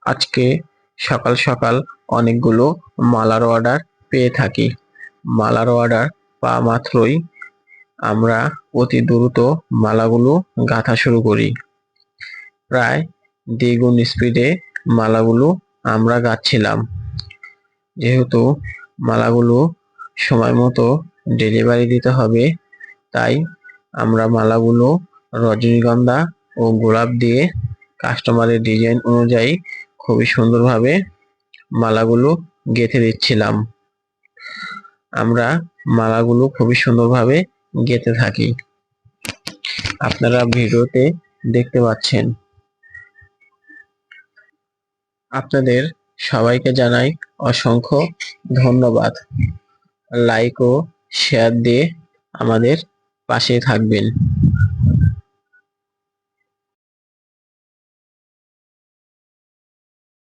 আজকে সকাল সকাল অনেকগুলো মালার অর্ডার পেয়ে থাকি। মালার অর্ডার পাওয়া মাত্রই আমরা অতি দ্রুত মালাগুলো গাঁথা শুরু করি। প্রায় দ্বিগুণ স্পিডে মালাগুলো আমরা গাঁথছিলাম। যেহেতু মালাগুলো সময় মতো ডেলিভারি দিতে হবে, তাই আমরা মালাগুলো রজনীগন্ধা ও গোলাপ দিয়ে কাস্টমারের ডিজাইন অনুযায়ী খুবই সুন্দরভাবে মালাগুলো গেঁথে দিচ্ছিলাম। আমরা মালাগুলো খুবই সুন্দরভাবে গেঁথে থাকি, আপনারা ভিডিওতে দেখতে পাচ্ছেন। আপনাদের সবাইকে জানাই অসংখ্য ধন্যবাদ। লাইক ও শেয়ার দিয়ে আমাদের পাশে থাকবেন।